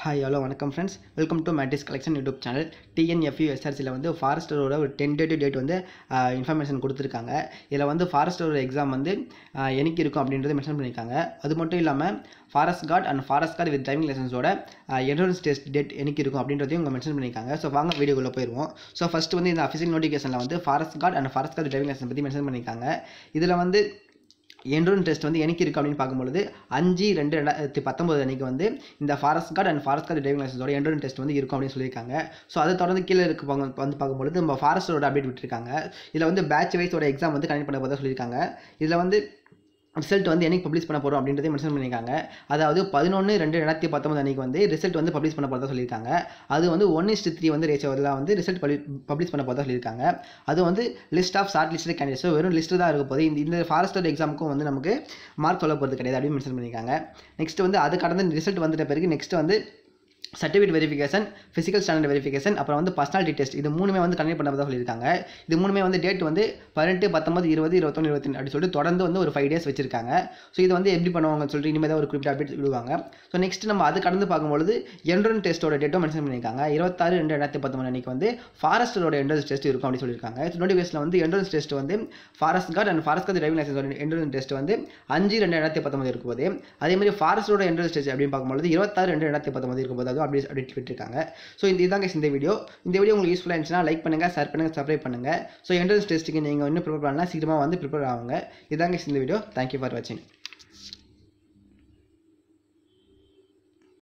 Hi hello வணக்கம் friends, welcome to மேட்டிஸ் collection YouTube channel. டிஎன்எஃப்யூஎஸ்ஆர்சியில் வந்து ஃபாரஸ்டரோட ஒரு டென்டேட்டிவ் டேட் வந்து இன்ஃபர்மேஷன் கொடுத்துருக்காங்க. இதில் வந்து ஃபாரஸ்டரோட எக்ஸாம் வந்து என்னைக்கு இருக்கும் அப்படின்றத மென்ஷன் பண்ணியிருக்காங்க. அது மட்டும் இல்லாமல் forest guard and forest guard with driving லைசன்ஸோட என்ட்ரன்ஸ் டெஸ்ட் டேட் என்னைக்கு இருக்கும் அப்படின்றதையும் இவங்க மென்ஷன் பண்ணியிருக்காங்க. ஸோ வாங்க வீடியோக்குள்ளே போயிடுவோம். ஸோ ஃபஸ்ட்டு வந்து இந்த அஃபிஷியல் நோட்டிஃபிகேஷனில் வந்து forest guard and forest guard driving license பற்றி மென்ஷன் பண்ணியிருக்காங்க. இதில் வந்து என்ட்ரன்ஸ் டெஸ்ட் வந்து எனக்கு இருக்குது அப்படின்னு பார்க்கும்பொழுது 5/2/2019 அன்றைக்கி வந்து இந்த forest guard and forest guard driving லைசன்ஸோட என்ட்ரன்ஸ் டெஸ்ட் வந்து இருக்கும் அப்படின்னு சொல்லியிருக்காங்க. ஸோ அதை தொடர்ந்து கீழே வந்து பார்க்கும்பொழுது நம்ம ஃபாரஸ்டரோட அப்டேட் விட்டுருக்காங்க. இதில் வந்து பேட்ச் வைஸோட எக்ஸாம் வந்து கனெக்ட் பண்ண போதாக சொல்லியிருக்காங்க. இதில் வந்து ரிசல்ட் வந்து என்னைக்கு பப்ளிஷ் பண்ண போகிறோம் அப்படின்றதே மென்ஷன் பண்ணியிருக்காங்க. அதாவது 11/2/2019 அன்றைக்கி வந்து ரிசல்ட் வந்து பப்ளிஷ் பண்ண போகிறதா சொல்லியிருக்காங்க. அது வந்து 1:3 வந்து ரேஷியோவில் வந்து ரிசல்ட் பப்ளிஷ் பண்ண போகிறதா சொல்லியிருக்காங்க. அது வந்து list of short list candidates, வெறும் லிஸ்ட்டு தான் இருக்க போது. இந்த ஃபாரஸ்டர் எக்ஸாமுக்கும் வந்து நமக்கு மார்க் சொல்ல போகிறது கிடையாது அப்படின்னு மென்ஷன் பண்ணியிருக்காங்க. நெக்ஸ்ட் வந்து அது கடந்து ரிசல்ட் வந்துட்ட பிறகு நெக்ஸ்ட் வந்து certificate verification, physical standard verification, அப்புறம் வந்து பர்சனாலிட்டி டெஸ்ட், இது மூணுமே வந்து கனெக்ட் பண்ணதாக சொல்லியிருக்காங்க. இது மூணுமே வந்து டேட் வந்து 18, 19, 20, 21, 22 அப்படி சொல்லிட்டு தொடர்ந்து வந்து ஒரு 5 days வச்சிருக்காங்க. ஸோ இது வந்து எப்படி பண்ணுவாங்கன்னு சொல்லிட்டு இனிமேல் தான் ஒரு குறிப்பிட்ட அப்டேட் விடுவாங்க. ஸோ நெக்ஸ்ட் நம்ம அது கடந்து பார்க்கும்பொழுது என்ட்ரன்ஸ் டெஸ்ட்டோட டேட்டும் மென்ஷன் பண்ணியிருக்காங்க. 26/2/2019 அன்றைக்கி வந்து ஃபாரஸ்டரோட என்ட்ரன்ஸ் டெஸ்ட் இருக்கும் அப்படின்னு சொல்லியிருக்காங்க. நோட்டிஃபிகேஷனில் வந்து என்ட்ரன்ஸ் டெஸ்ட் வந்து forest guard and forest guard driving லைசன்ஸோட என்ட்ரன்ஸ் டெஸ்ட் வந்து 5/2/2019 இருக்கும்போது, அதேமாதிரி ஃபாரஸ்டரோட என்ட்ரன்ஸ் டெஸ்ட் அப்படின்னு பார்க்கும்போது 26/2/2019 இருக்கும்போது அதுவும் அப்டேட் விட்டுருக்காங்க. ஸோ இதுதாங்க இந்த வீடியோ உங்களுக்கு யூஸ்ஃபுல்லாக இருந்துச்சுன்னா லைக் பண்ணுங்கள், ஷேர் பண்ணுங்கள், சப்ஸ்கிரைப் பண்ணுங்கள். ஸோ என்ட்ரன்ஸ் டெஸ்ட்டுக்கு நீங்கள் இன்னும் ப்ரிப்பேர் பண்ணலாம், சீக்கிரமாக வந்து ப்ரிப்பேர் ஆகுங்க. இதாங்க இந்த வீடியோ. தேங்க்யூ ஃபார் வாட்சிங்.